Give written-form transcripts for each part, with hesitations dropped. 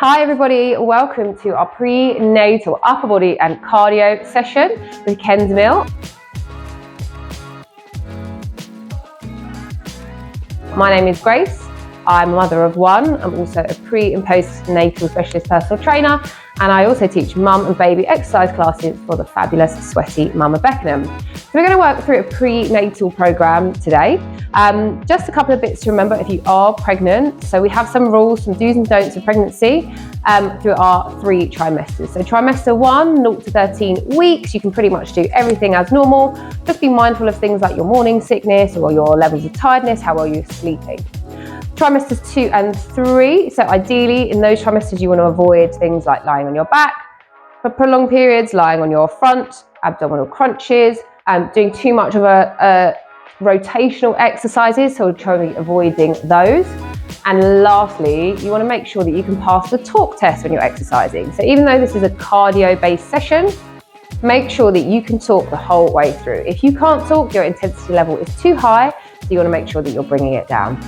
Hi everybody, welcome to our prenatal upper body and cardio session with Ken's Mill. My name is Grace, I'm a mother of one, I'm also a pre and postnatal specialist personal trainer, and I also teach mum and baby exercise classes for the fabulous sweaty Mama Beckenham. So we're going to work through a prenatal program today. Just a couple of bits to remember if you are pregnant. So we have some rules, some do's and don'ts of pregnancy through our 3 trimesters. So trimester 1, 0 to 13 weeks, you can pretty much do everything as normal. Just be mindful of things like your morning sickness or your levels of tiredness, how well you're sleeping. Trimesters 2 and 3, so ideally in those trimesters you want to avoid things like lying on your back for prolonged periods, lying on your front, abdominal crunches, doing too much of a rotational exercises, so trying avoiding those. And lastly, you want to make sure that you can pass the talk test when you're exercising. So even though this is a cardio based session, make sure that you can talk the whole way through. If you can't talk, your intensity level is too high, so you want to make sure that you're bringing it down.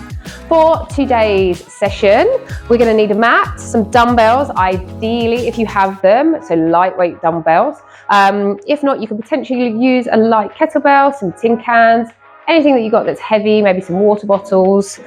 For today's session, we're going to need a mat, some dumbbells, ideally if you have them, so lightweight dumbbells. If not, you can potentially use a light kettlebell, some tin cans, anything that you've got that's heavy, maybe some water bottles,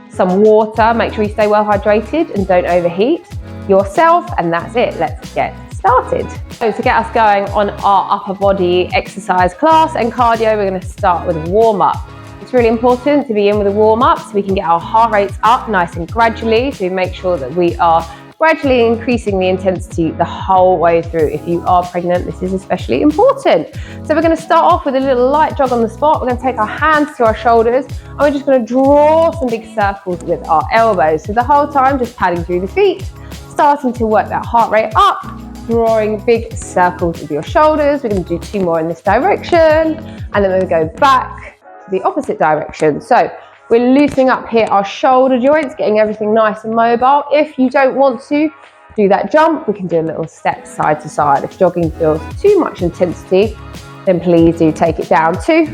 some water. Make sure you stay well hydrated and don't overheat yourself, and that's it. Let's get started. So to get us going on our upper body exercise class and cardio, we're going to start with a warm-up. It's really important to be in with a warm-up so we can get our heart rates up nice and gradually, so we make sure that we are gradually increasing the intensity the whole way through. If you are pregnant, this is especially important. So we're going to start off with a little light jog on the spot. We're going to take our hands to our shoulders and we're just going to draw some big circles with our elbows. So the whole time just padding through the feet, starting to work that heart rate up, drawing big circles with your shoulders. We're going to do 2 more in this direction, and then we'll go back to the opposite direction. So we're loosening up here our shoulder joints, getting everything nice and mobile. If you don't want to do that jump, we can do a little step side to side. If jogging feels too much intensity, then please do take it down to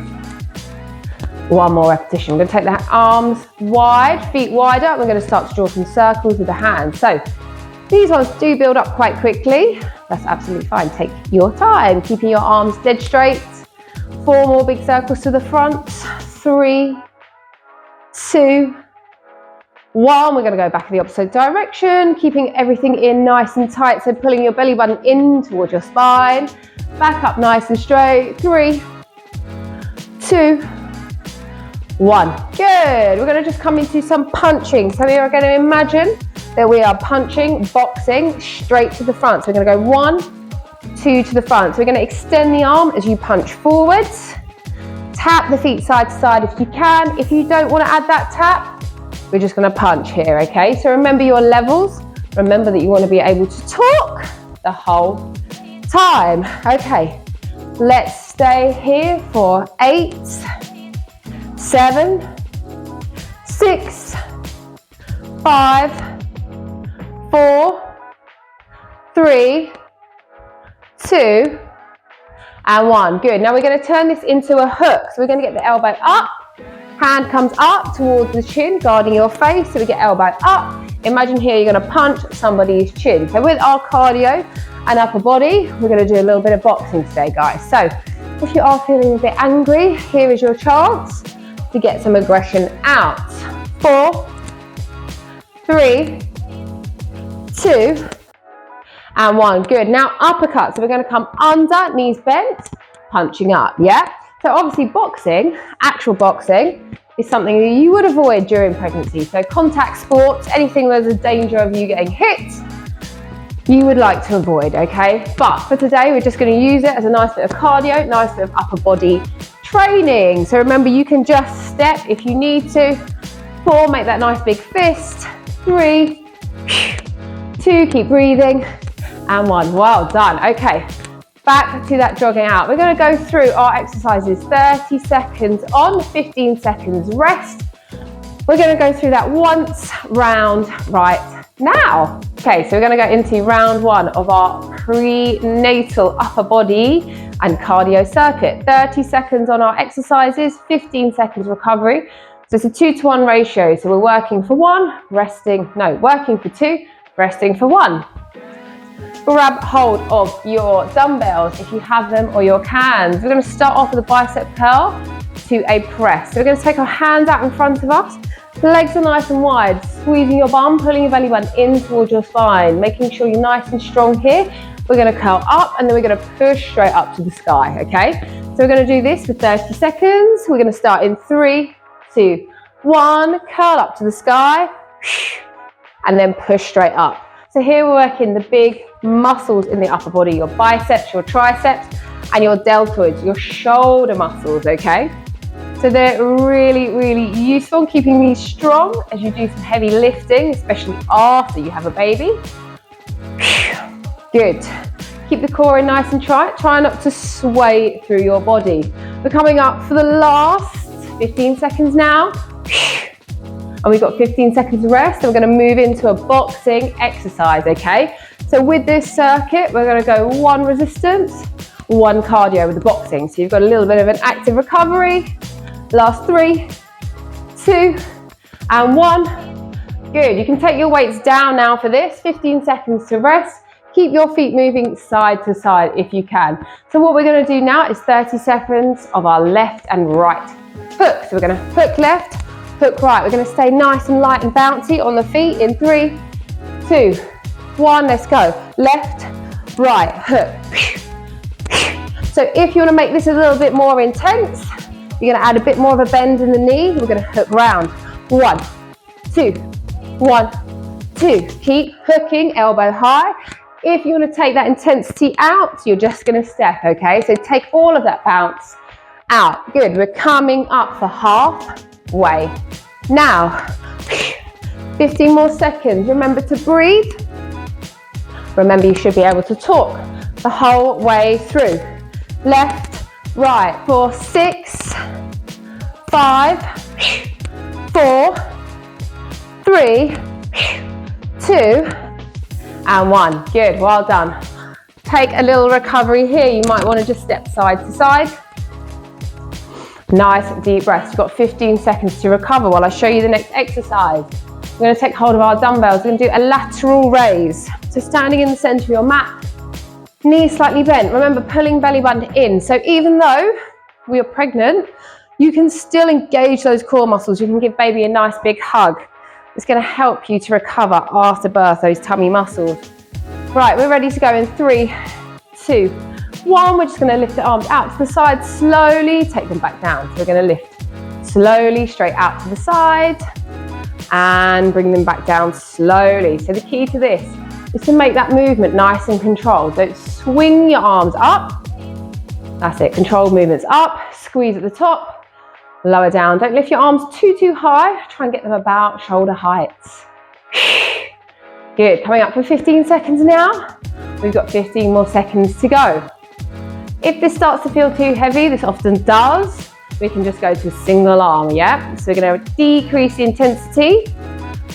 1 more repetition. We're going to take the arms wide, feet wider. We're going to start to draw some circles with the hands. So these ones do build up quite quickly. That's absolutely fine. Take your time, keeping your arms dead straight. 4 more big circles to the front. 3, 2, 1. We're going to go back in the opposite direction, keeping everything in nice and tight. So pulling your belly button in towards your spine. Back up nice and straight. 3, 2, 1. Good. We're going to just come into some punching. So we are going to imagine that we are punching, boxing straight to the front. So we're going to go 1, 2 to the front. So we're going to extend the arm as you punch forwards. Tap the feet side to side if you can. If you don't want to add that tap, we're just going to punch here, okay? So remember your levels. Remember that you want to be able to talk the whole time. Okay, let's stay here for 8, 7, 6, 5, 4, 3, 2, and 1. Good. Now we're going to turn this into a hook. So we're going to get the elbow up, hand comes up towards the chin, guarding your face. So we get elbow up. Imagine here you're going to punch somebody's chin. So with our cardio and upper body, we're going to do a little bit of boxing today, guys. So if you are feeling a bit angry, here is your chance to get some aggression out. 4, 3, 2, and 1. Good. Now uppercut. So we're going to come under, knees bent, punching up. Yeah. So obviously boxing, actual boxing, is something that you would avoid during pregnancy. So contact sports, anything where there's a danger of you getting hit, you would like to avoid. Okay. But for today, we're just going to use it as a nice bit of cardio, nice bit of upper body training. So remember, you can just step if you need to. 4, make that nice big fist. 3, 2, keep breathing. And 1. Well done. Okay, back to that jogging out. We're going to go through our exercises 30 seconds on, 15 seconds rest. We're going to go through that once round right now. Okay, so we're going to go into round 1 of our prenatal upper body and cardio circuit. 30 seconds on our exercises, 15 seconds recovery. So it's a 2-to-1 ratio. So we're working for 1, working for 2, resting for 1. Grab hold of your dumbbells if you have them or your cans. We're going to start off with a bicep curl to a press. So we're going to take our hands out in front of us. Legs are nice and wide, squeezing your bum, pulling your belly button in towards your spine, making sure you're nice and strong here. We're going to curl up and then we're going to push straight up to the sky, okay? So we're going to do this for 30 seconds. We're going to start in 3, 2, 1, curl up to the sky, and then push straight up. So here we're working the big muscles in the upper body, your biceps, your triceps, and your deltoids, your shoulder muscles, okay? So they're really, really useful in keeping these strong as you do some heavy lifting, especially after you have a baby. Good. Keep the core in nice and tight. Try not to sway through your body. We're coming up for the last 15 seconds now. And we've got 15 seconds of rest. And we're going to move into a boxing exercise, okay? So with this circuit, we're going to go 1 resistance, 1 cardio with the boxing. So you've got a little bit of an active recovery. Last 3, 2, and 1. Good. You can take your weights down now for this. 15 seconds to rest. Keep your feet moving side to side if you can. So what we're going to do now is 30 seconds of our left and right hook. So we're going to hook left, hook right. We're going to stay nice and light and bouncy on the feet in 3, 2, 1. Let's go. Left, right, hook. So if you want to make this a little bit more intense, you're going to add a bit more of a bend in the knee. We're going to hook round. 1, 2, 1, 2. Keep hooking, elbow high. If you want to take that intensity out, you're just going to step, okay? So take all of that bounce out. Good. We're coming up for halfway. Now, 15 more seconds. Remember to breathe. Remember, you should be able to talk the whole way through. Left, right, for 6, 5, 4, 3, 2, and 1. Good, well done. Take a little recovery here. You might want to just step side to side. Nice deep breaths. You've got 15 seconds to recover while I show you the next exercise. We're going to take hold of our dumbbells. We're going to do a lateral raise. So standing in the center of your mat, knees slightly bent. Remember, pulling belly button in. So even though we are pregnant, you can still engage those core muscles. You can give baby a nice big hug. It's going to help you to recover after birth, those tummy muscles. Right, we're ready to go in 3, 2, 1. We're just going to lift the arms out to the side slowly, take them back down. So we're going to lift slowly straight out to the side and bring them back down slowly. So the key to this is to make that movement nice and controlled. Don't swing your arms up. That's it, controlled movements up, squeeze at the top. Lower down. Don't lift your arms too high. Try and get them about shoulder height. Good. Coming up for 15 seconds now. We've got 15 more seconds to go. If this starts to feel too heavy, this often does, we can just go to a single arm, yeah? So we're going to decrease the intensity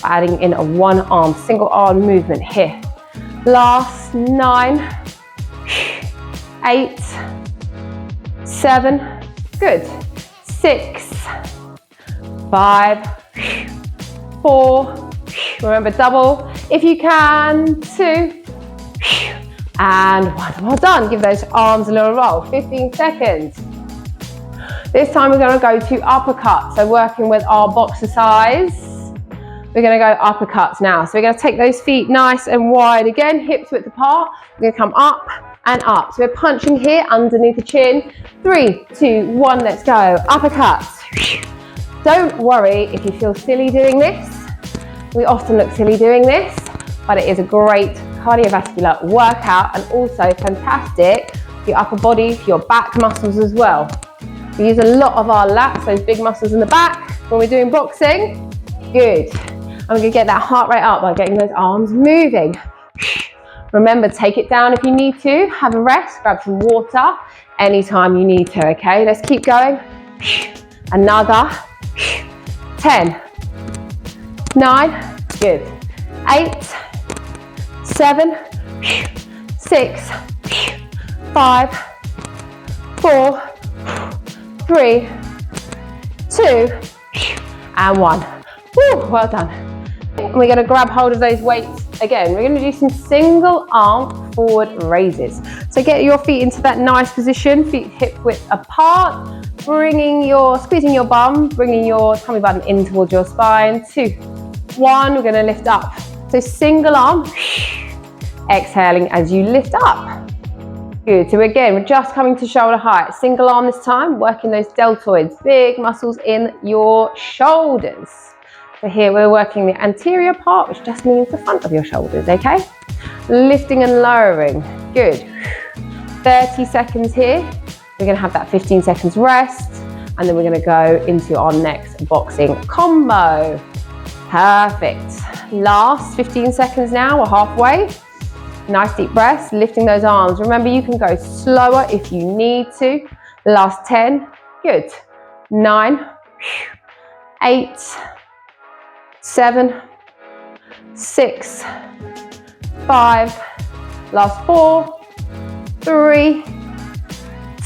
by adding in a 1 arm, single arm movement here. Last 9, 8, 7, good. 6, 5, 4, remember double if you can, 2, and 1. Well done. Give those arms a little roll. 15 seconds. This time we're going to go to uppercuts. So working with our boxercise, we're going to go uppercuts now. So we're going to take those feet nice and wide again, hips width apart. We're going to come up and up. So we're punching here underneath the chin. 3, 2, 1, let's go. Uppercuts. Don't worry if you feel silly doing this. We often look silly doing this, but it is a great cardiovascular workout and also fantastic for your upper body, for your back muscles as well. We use a lot of our lats, those big muscles in the back, when we're doing boxing. Good. And we're going to get that heart rate up by getting those arms moving. Remember, take it down if you need to. Have a rest, grab some water anytime you need to, okay? Let's keep going. Another. 10, 9, good. 8, 7, 6, 5, 4, 3, 2, and 1. Woo, well done. And we're going to grab hold of those weights Again, we're going to do some single arm forward raises. So get your feet into that nice position, feet hip width apart, squeezing your bum, bringing your tummy button in towards your spine. 2, 1, we're going to lift up. So single arm, exhaling as you lift up. Good, so again, we're just coming to shoulder height. Single arm this time, working those deltoids, big muscles in your shoulders. So here we're working the anterior part, which just means the front of your shoulders, okay? Lifting and lowering, good. 30 seconds here. We're gonna have that 15 seconds rest, and then we're gonna go into our next boxing combo. Perfect. Last 15 seconds now, we're halfway. Nice deep breaths, lifting those arms. Remember, you can go slower if you need to. Last 10, good. 9, 8, 7, 6, 5, last 4, 3,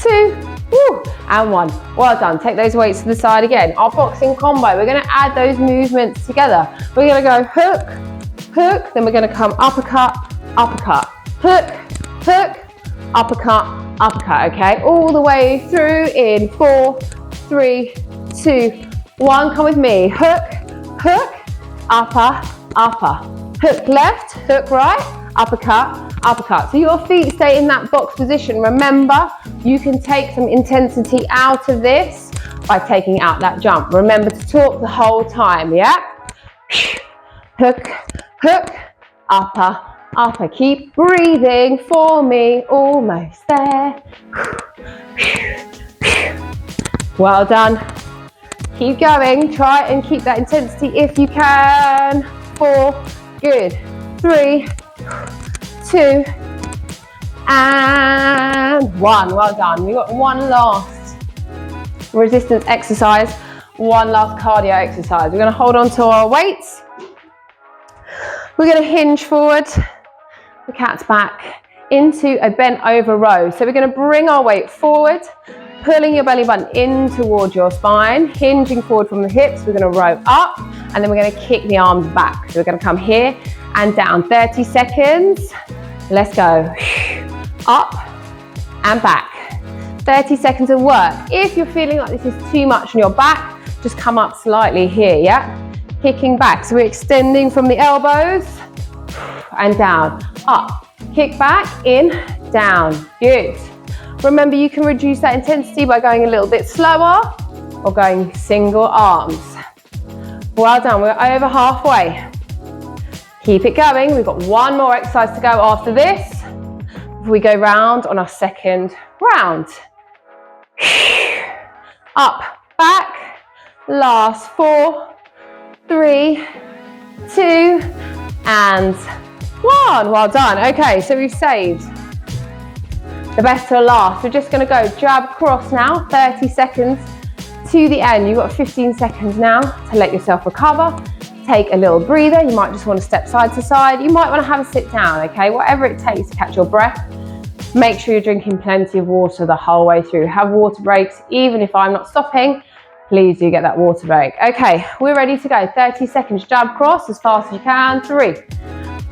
2, woo, and 1. Well done. Take those weights to the side again. Our boxing combo, we're going to add those movements together. We're going to go hook, hook, then we're going to come uppercut, uppercut, hook, hook, uppercut, uppercut, okay? All the way through in 4, 3, 2, 1. Come with me. Hook, hook, upper, upper. Hook left, hook right, uppercut, uppercut. So your feet stay in that box position. Remember, you can take some intensity out of this by taking out that jump. Remember to talk the whole time, yeah? Hook, hook, upper, upper. Keep breathing for me. Almost there. Well done. Keep going. Try and keep that intensity if you can. 4, good. 3, 2, and 1. Well done. We've got one last resistance exercise, one last cardio exercise. We're going to hold on to our weights. We're going to hinge forward, the cat's back, into a bent over row. So we're going to bring our weight forward, pulling your belly button in towards your spine, hinging forward from the hips. We're going to row up, and then we're going to kick the arms back. So we're going to come here and down. 30 seconds. Let's go. Up and back. 30 seconds of work. If you're feeling like this is too much on your back, just come up slightly here, yeah? Kicking back. So we're extending from the elbows and down. Up, kick back, in, down. Good. Remember, you can reduce that intensity by going a little bit slower or going single arms. Well done. We're over halfway. Keep it going. We've got one more exercise to go after this. We go round on our second round. Up, back. Last 4, 3, 2, and 1. Well done. Okay, so we've saved the best till last. We're just going to go jab cross now, 30 seconds to the end. You've got 15 seconds now to let yourself recover. Take a little breather. You might just want to step side to side. You might want to have a sit down, okay? Whatever it takes to catch your breath. Make sure you're drinking plenty of water the whole way through. Have water breaks. Even if I'm not stopping, please do get that water break. Okay, we're ready to go. 30 seconds, jab cross as fast as you can. 3,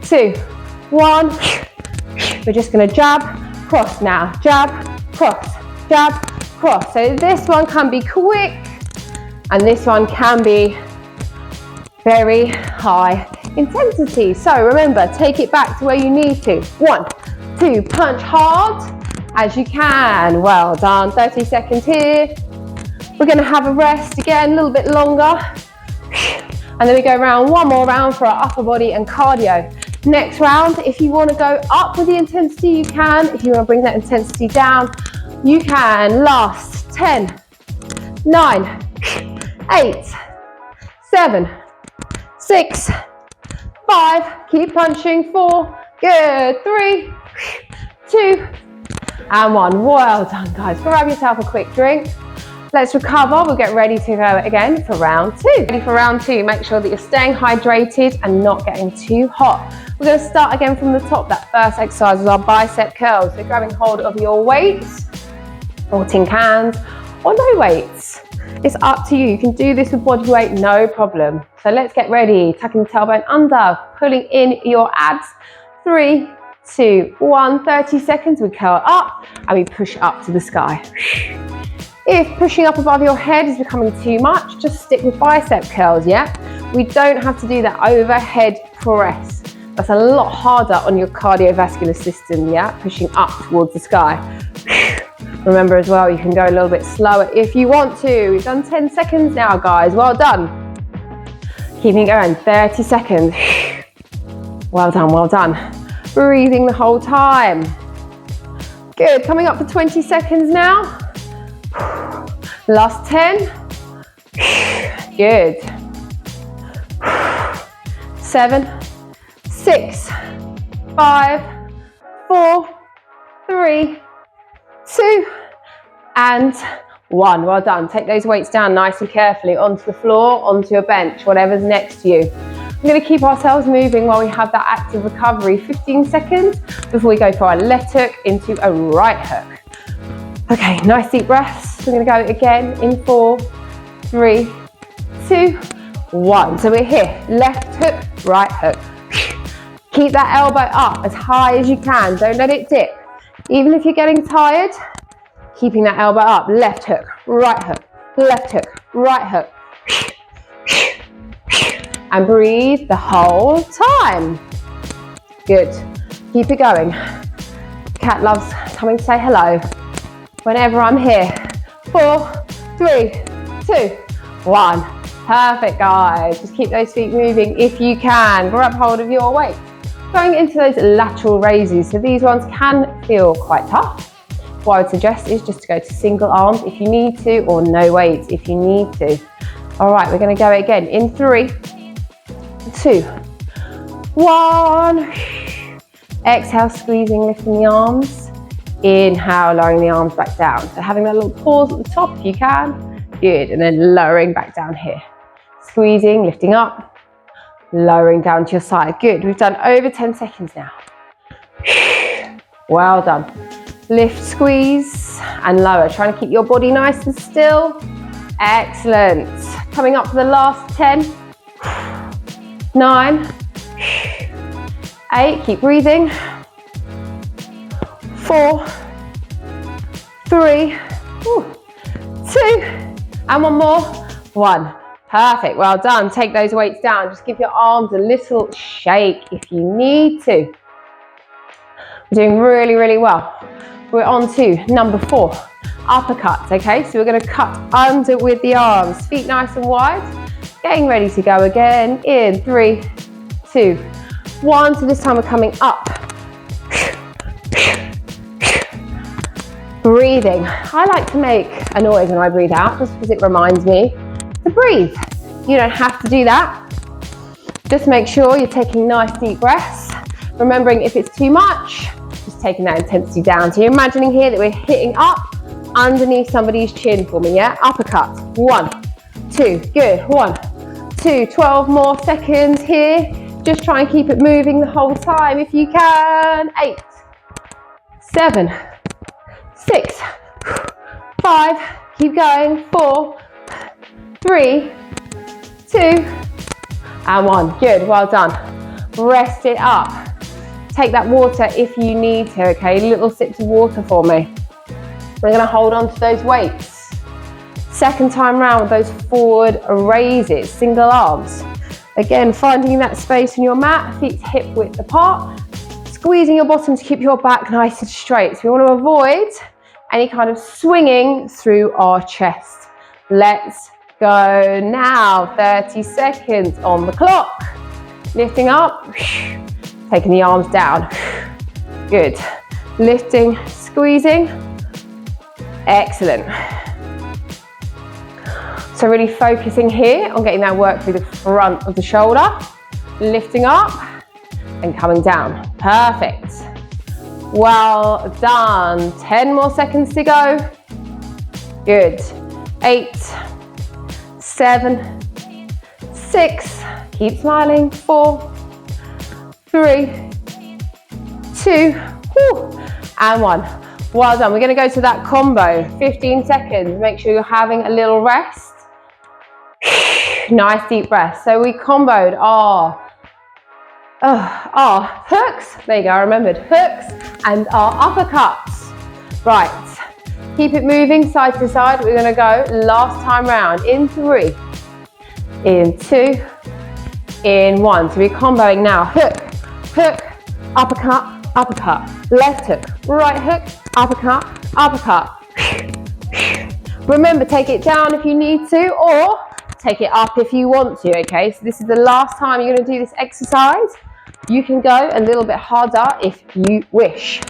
2, 1. We're just going to jab, cross now. Jab, cross, jab, cross. So this one can be quick and this one can be very high intensity. So remember, take it back to where you need to. 1, 2, punch hard as you can. Well done. 30 seconds here. We're going to have a rest again, a little bit longer. And then we go around one more round for our upper body and cardio. Next round, if you want to go up with the intensity, you can. If you want to bring that intensity down, you can. Last 10, 9, 8, 7, 6, 5. Keep punching. 4, good. 3, 2, and 1. Well done, guys. Grab yourself a quick drink. Let's recover. We'll get ready to go again for round 2. Ready for round 2, make sure that you're staying hydrated and not getting too hot. We're going to start again from the top. That first exercise is our bicep curls. So grabbing hold of your weights or tin cans or no weights. It's up to you. You can do this with body weight, no problem. So let's get ready. Tucking the tailbone under, pulling in your abs. 3, 2, 1, 30 seconds. We curl up and we push up to the sky. If pushing up above your head is becoming too much, just stick with bicep curls, yeah? We don't have to do that overhead press. That's a lot harder on your cardiovascular system, yeah? Pushing up towards the sky. Remember as well, you can go a little bit slower if you want to. We've done 10 seconds now, guys. Well done. Keeping it going, 30 seconds. Well done, well done. Breathing the whole time. Good, coming up for 20 seconds now. Last 10. Good. 7, 6, 5, 4, 3, 2, and 1. Well done. Take those weights down nice and carefully onto the floor, onto your bench, whatever's next to you. We're going to keep ourselves moving while we have that active recovery. 15 seconds before we go for our left hook into a right hook. Okay, nice deep breaths. We're going to go again in 4, 3, 2, 1. So we're here, left hook, right hook. Keep that elbow up as high as you can. Don't let it dip. Even if you're getting tired, keeping that elbow up. Left hook, right hook, left hook, right hook. And breathe the whole time. Good. Keep it going. Cat loves coming to say hello whenever I'm here. 4, 3, 2, 1. Perfect, guys. Just keep those feet moving if you can. Grab hold of your weight. Going into those lateral raises. So these ones can feel quite tough. What I would suggest is just to go to single arms if you need to, or no weights if you need to. All right, we're going to go again in 3, 2, 1. Exhale, squeezing, lifting the arms. Inhale, lowering the arms back down. So having that little pause at the top if you can. Good, and then lowering back down here. Squeezing, lifting up, lowering down to your side. Good, we've done over 10 seconds now. Well done. Lift, squeeze, and lower. Trying to keep your body nice and still. Excellent. Coming up for the last 10, 9, 8, keep breathing. 4, 3, 2, and one more. 1. Perfect, well done. Take those weights down. Just give your arms a little shake if you need to. We're doing really, really well. We're on to number 4, uppercuts, okay? So we're gonna cut under with the arms, feet nice and wide. Getting ready to go again in 3, 2, 1. So this time we're coming up. Breathing. I like to make a noise when I breathe out just because it reminds me to breathe. You don't have to do that. Just make sure you're taking nice deep breaths. Remembering if it's too much, just taking that intensity down. So you're imagining here that we're hitting up underneath somebody's chin for me, yeah? Uppercut. 1, 2, good. 1, 2, 12 more seconds here. Just try and keep it moving the whole time if you can. 8, 7, 6, 5, keep going. 4, 3, 2, and 1. Good, well done. Rest it up. Take that water if you need to, okay? Little sips of water for me. We're gonna hold on to those weights. Second time round with those forward raises, single arms. Again, finding that space in your mat, feet hip width apart. Squeezing your bottom to keep your back nice and straight. So we want to avoid any kind of swinging through our chest. Let's go now. 30 seconds on the clock. Lifting up, taking the arms down. Good. Lifting, squeezing. Excellent. So really focusing here on getting that work through the front of the shoulder. Lifting up and coming down. Perfect. Well done. 10 more seconds to go. Good. 8, 7, 6. Keep smiling. 4, 3, 2, and 1. Well done. We're going to go to that combo. 15 seconds. Make sure you're having a little rest. Nice deep breath. So we comboed our hooks. There you go, I remembered. Hooks and our uppercuts. Right. Keep it moving side to side. We're going to go last time round in 3, in 2, in 1. So we're comboing now. Hook, hook, uppercut, uppercut. Left hook, right hook, uppercut, uppercut. Remember, take it down if you need to, or take it up if you want to, okay? So this is the last time you're going to do this exercise. You can go a little bit harder if you wish.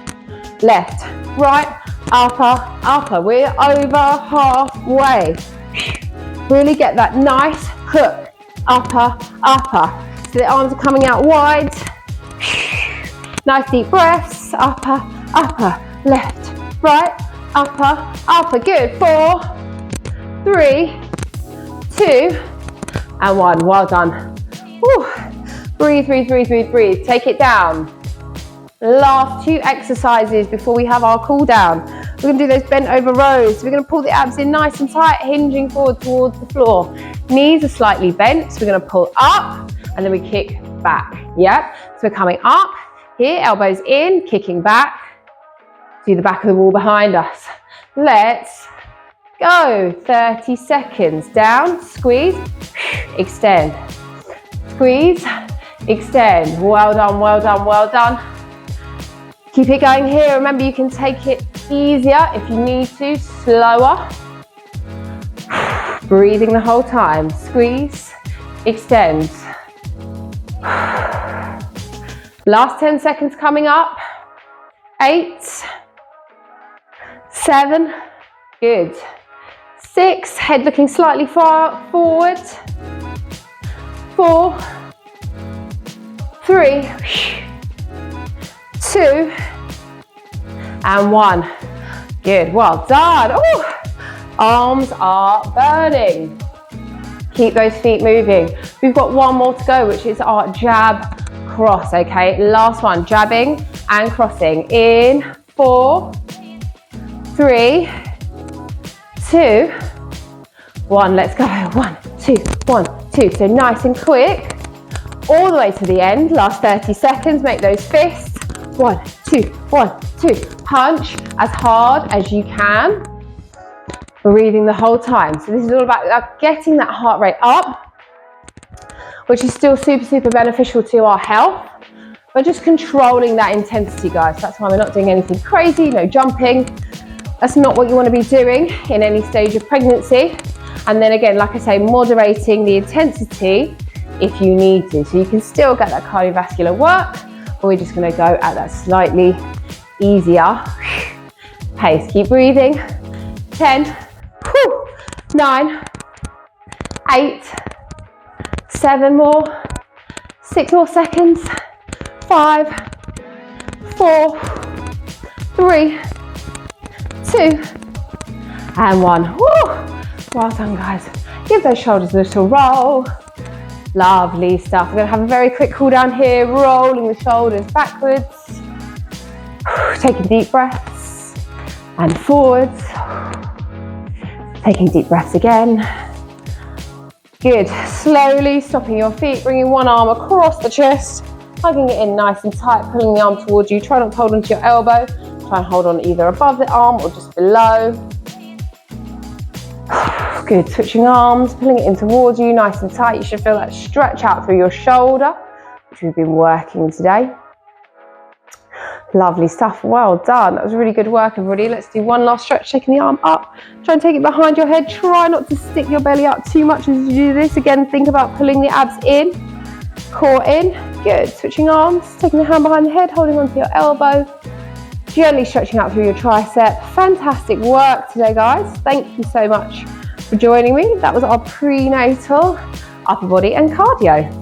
Left, right, upper, upper. We're over halfway. Really get that nice hook, upper, upper. So the arms are coming out wide. Nice deep breaths, upper, upper, left, right, upper, upper. Good. 4, 3, 2, and 1. Well done. Whew. Breathe, breathe, breathe, breathe, breathe. Take it down. Last 2 exercises before we have our cool down. We're going to do those bent over rows. So we're going to pull the abs in nice and tight, hinging forward towards the floor. Knees are slightly bent, so we're going to pull up and then we kick back. Yep. So we're coming up here, elbows in, kicking back to the back of the wall behind us. Let's go. 30 seconds. Down, squeeze, extend. Squeeze, extend. Well done, well done, well done. Keep it going here. Remember, you can take it easier if you need to, slower. Breathing the whole time. Squeeze, extend. Last 10 seconds coming up. 8, 7, good. 6, head looking slightly far forward. 4, 3, 2, and 1. Good, well done. Ooh. Arms are burning. Keep those feet moving. We've got one more to go, which is our jab cross, okay? Last one, jabbing and crossing. In 4, 3, 2, 1. Let's go. 1, 2, 1, 2. So nice and quick. All the way to the end. Last 30 seconds. Make those fists. 1, 2, 1, 2. Punch as hard as you can. Breathing the whole time. So this is all about getting that heart rate up, which is still super, super beneficial to our health, but just controlling that intensity, guys. That's why we're not doing anything crazy, no jumping. That's not what you want to be doing in any stage of pregnancy. And then again, like I say, moderating the intensity if you need to. So you can still get that cardiovascular work, but we're just going to go at that slightly easier pace. Keep breathing. 10, 9, 8, 7 more, 6 more seconds, 5, 4, 3, 2, and 1. Woo! Well done, guys. Give those shoulders a little roll. Lovely stuff. We're going to have a very quick cool down here, rolling the shoulders backwards, taking deep breaths, and forwards, taking deep breaths again. Good. Slowly stopping your feet, bringing one arm across the chest, hugging it in nice and tight, pulling the arm towards you. Try not to hold onto your elbow. Try and hold on either above the arm or just below. Good. Switching arms, pulling it in towards you, nice and tight. You should feel that stretch out through your shoulder, which we've been working today. Lovely stuff. Well done. That was really good work, everybody. Let's do one last stretch, taking the arm up. Try and take it behind your head. Try not to stick your belly out too much as you do this. Again, think about pulling the abs in, core in. Good. Switching arms, taking the hand behind the head, holding onto your elbow. Gently stretching out through your tricep. Fantastic work today, guys. Thank you so much for joining me. That was our prenatal upper body and cardio.